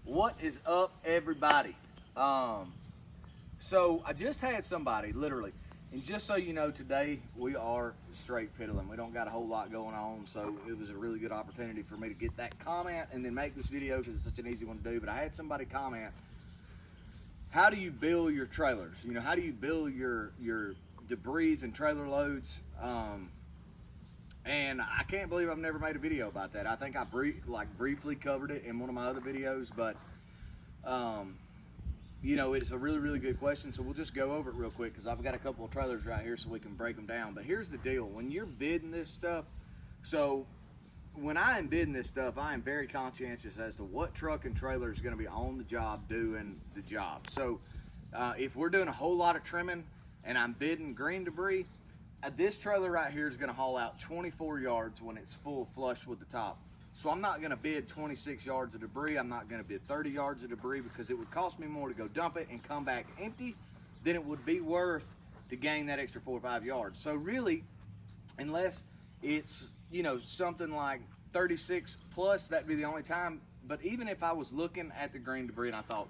What is up, everybody? So I just had somebody, literally, and just so you know, today we are straight piddling. We don't got a whole lot going on, so it was a really good opportunity for me to get that comment and then make this video because it's such an easy one to do. But I had somebody comment, how do you build your trailers? You know, how do you build your debris and trailer loads? And I can't believe I've never made a video about that. I think I briefly covered it in one of my other videos, but you know, it's a really good question, so we'll just go over it real quick because I've got a couple of trailers right here so we can break them down. But here's the deal: when you're bidding this stuff, so when I am bidding this stuff, I am very conscientious as to what truck and trailer is going to be on the job doing the job. So if we're doing a whole lot of trimming and I'm bidding green debris, this trailer right here is going to haul out 24 yards when it's full flush with the top. So I'm not going to bid 26 yards of debris. I'm not going to bid 30 yards of debris because it would cost me more to go dump it and come back empty than it would be worth to gain that extra 4 or 5 yards. So really, unless it's, you know, something like 36 plus, that'd be the only time. But even if I was looking at the green debris and I thought,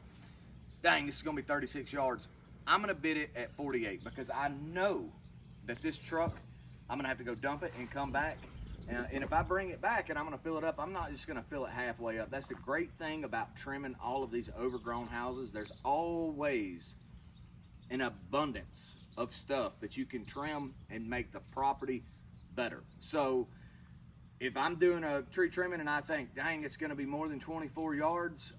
dang, this is going to be 36 yards, I'm going to bid it at 48 because I know that this truck, I'm gonna have to go dump it and come back. And if I bring it back and I'm gonna fill it up, I'm not just gonna fill it halfway up. That's the great thing about trimming all of these overgrown houses. There's always an abundance of stuff that you can trim and make the property better. So if I'm doing a tree trimming and I think, dang, it's gonna be more than 24 yards,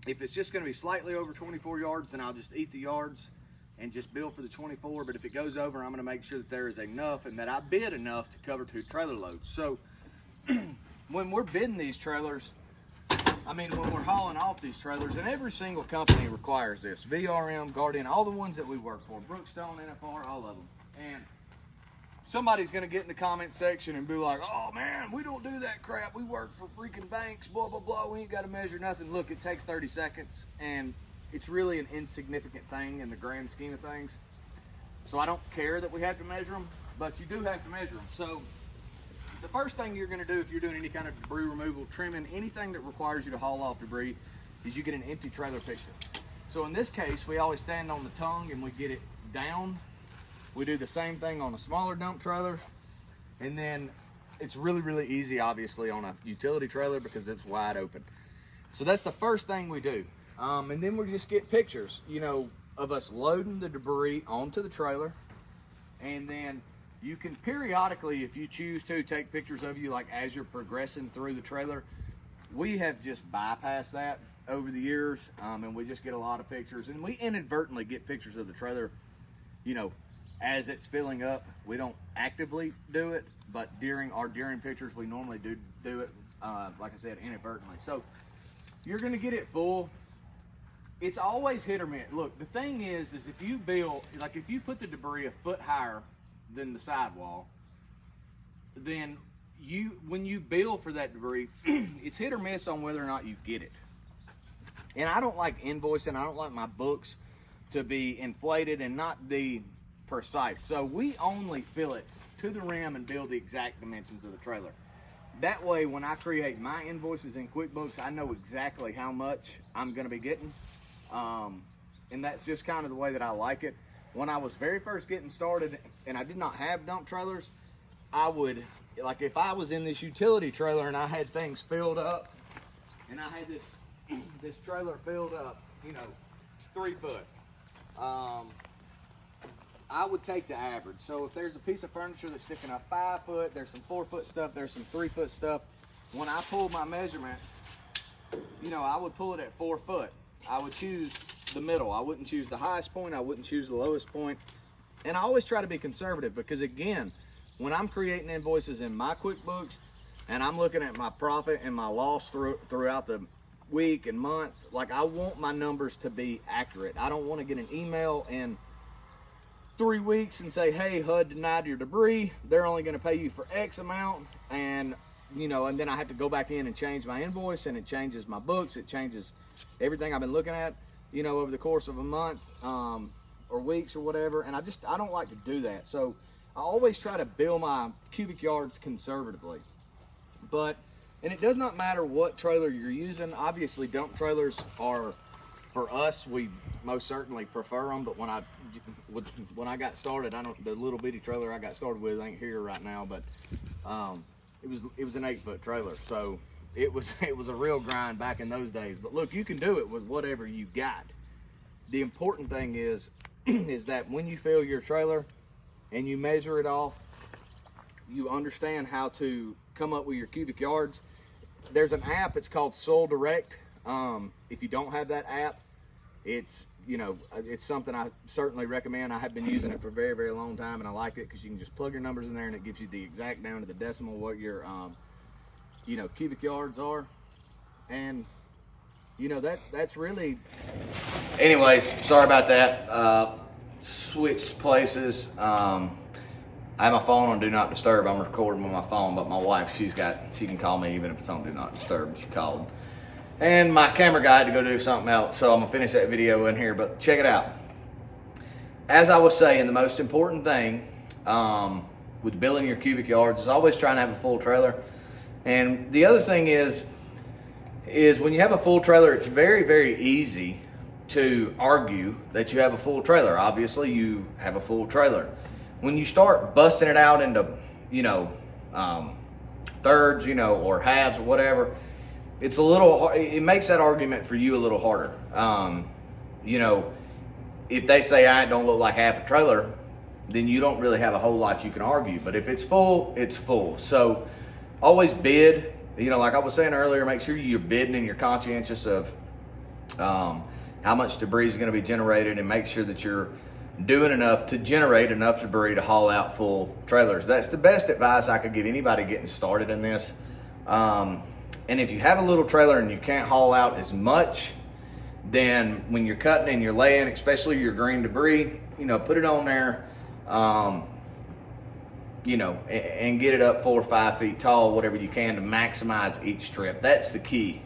if it's just gonna be slightly over 24 yards, then I'll just eat the yards and just bill for the 24. But if it goes over, I'm gonna make sure that there is enough and that I bid enough to cover 2 trailer loads. So when we're bidding these trailers, I mean, when we're hauling off these trailers, and every single company requires this, VRM, Guardian, all the ones that we work for, Brookstone, NFR, all of them. And somebody's gonna get in the comment section and be like, oh man, we don't do that crap. We work for freaking banks, blah, blah, blah. We ain't gotta measure nothing. Look, it takes 30 seconds and it's really an insignificant thing in the grand scheme of things. So I don't care that we have to measure them, but you do have to measure them. So the first thing you're gonna do if you're doing any kind of debris removal, trimming, anything that requires you to haul off debris, is you get an empty trailer picture. So in this case, we always stand on the tongue and we get it down. We do the same thing on a smaller dump trailer. And then it's really easy, obviously, on a utility trailer because it's wide open. So that's the first thing we do. And then we just get pictures, you know, of us loading the debris onto the trailer. And then you can periodically, if you choose to, take pictures of you like as you're progressing through the trailer. We have just bypassed that over the years, and we just get a lot of pictures. And we inadvertently get pictures of the trailer, you know, as it's filling up. We don't actively do it, but during pictures, we normally do it, like I said, inadvertently. So you're gonna get it full. It's always hit or miss. Look, the thing is if you build, like if you put the debris a foot higher than the sidewall, then when you bill for that debris, it's hit or miss on whether or not you get it. And I don't like invoicing. I don't like my books to be inflated and not be precise. So we only fill it to the rim and build the exact dimensions of the trailer. That way, when I create my invoices in QuickBooks, I know exactly how much I'm gonna be getting. And that's just kind of the way that I like it. When I was very first getting started and I did not have dump trailers, I would, like if I was in this utility trailer and I had things filled up and I had this trailer filled up, you know, 3 foot, I would take the average. So if there's a piece of furniture that's sticking up 5 foot, there's some 4 foot stuff, there's some 3 foot stuff. When I pulled my measurement, you know, I would pull it at 4 foot. I would choose the middle. I wouldn't choose the highest point. I wouldn't choose the lowest point. And I always try to be conservative because, again, when I'm creating invoices in my QuickBooks and I'm looking at my profit and my loss throughout the week and month, like I want my numbers to be accurate. I don't want to get an email in 3 weeks and say, hey, HUD denied your debris. They're only going to pay you for X amount. And, you know, and then I have to go back in and change my invoice and it changes my books. It changes everything I've been looking at, you know, over the course of a month or weeks or whatever. And I don't like to do that. So I always try to bill my cubic yards conservatively. But And it does not matter what trailer you're using. Obviously, dump trailers are, for us, we most certainly prefer them. But when I got started, the little bitty trailer I got started with ain't here right now, but it was an 8-foot trailer, so it was a real grind back in those days. But look, you can do it with whatever you got. The important thing is is that when you fill your trailer and you measure it off, you understand how to come up with your cubic yards. There's an app, it's called Soil Direct. If you don't have that app, it's something I certainly recommend. I have been using it for a very, very long time, and I like it because you can just plug your numbers in there and it gives you the exact down to the decimal what your cubic yards are. And that's really, anyways, sorry about that. Switched places. I have my phone on Do Not Disturb. I'm recording with my phone, but my wife, she can call me even if it's on Do Not Disturb. She called. And my camera guy had to go do something else, so I'm gonna finish that video in here, but check it out. As I was saying, the most important thing with building your cubic yards is always trying to have a full trailer. And the other thing is when you have a full trailer, it's very, very easy to argue that you have a full trailer. Obviously, you have a full trailer. When you start busting it out into, thirds, or halves or whatever, it's a little, it makes that argument for you a little harder. If they say I don't look like half a trailer, then you don't really have a whole lot you can argue. But if it's full, it's full. So always bid, like I was saying earlier, make sure you're bidding and you're conscientious of how much debris is going to be generated, and make sure that you're doing enough to generate enough debris to haul out full trailers. That's the best advice I could give anybody getting started in this. And if you have a little trailer and you can't haul out as much, then when you're cutting and you're laying, especially your green debris, put it on there, and get it up 4 or 5 feet tall, whatever you can, to maximize each trip. That's the key,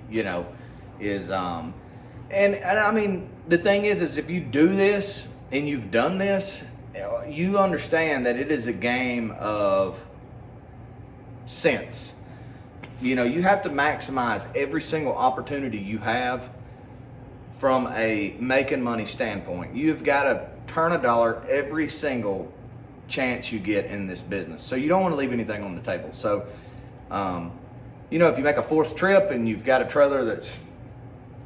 and I mean, the thing is if you do this and you've done this, you understand that it is a game of sense. You have to maximize every single opportunity you have from a making money standpoint. You've got to turn a dollar every single chance you get in this business. So you don't want to leave anything on the table. So, if you make a 4th trip and you've got a trailer that's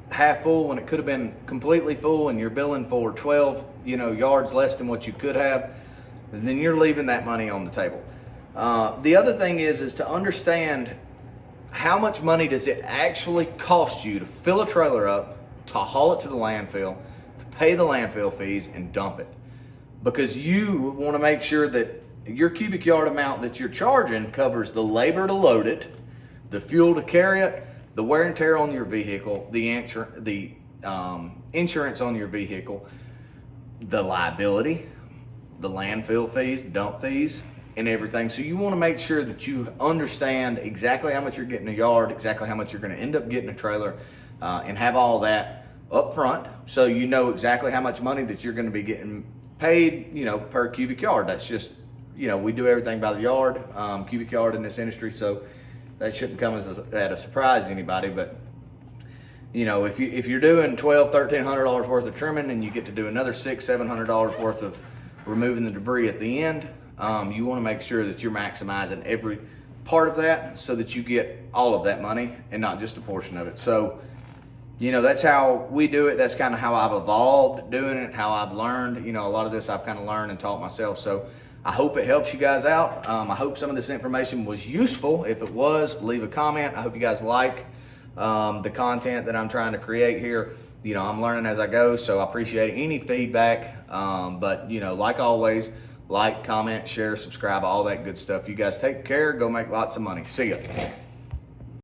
half full when it could have been completely full, and you're billing for 12, yards less than what you could have, then you're leaving that money on the table. The other thing is to understand how much money does it actually cost you to fill a trailer up, to haul it to the landfill, to pay the landfill fees and dump it. Because you want to make sure that your cubic yard amount that you're charging covers the labor to load it, the fuel to carry it, the wear and tear on your vehicle, the insurance on your vehicle, the liability, the landfill fees, the dump fees, and everything. So you want to make sure that you understand exactly how much you're getting a yard, exactly how much you're going to end up getting a trailer, and have all that up front, so you know exactly how much money that you're going to be getting paid, per cubic yard. That's just, we do everything by the yard, cubic yard in this industry, so that shouldn't come as a surprise to anybody. But if you're doing $1,200-$1,300 worth of trimming, and you get to do another $600-$700 worth of removing the debris at the end, you want to make sure that you're maximizing every part of that so that you get all of that money and not just a portion of it. So that's how we do it. That's kind of how I've evolved doing it, how I've learned. A lot of this I've kind of learned and taught myself. So I hope it helps you guys out. I hope some of this information was useful. If it was, leave a comment. I hope you guys like the content that I'm trying to create here. I'm learning as I go, so I appreciate any feedback. But like always, like, comment, share, subscribe, all that good stuff. You guys take care. Go make lots of money. See ya.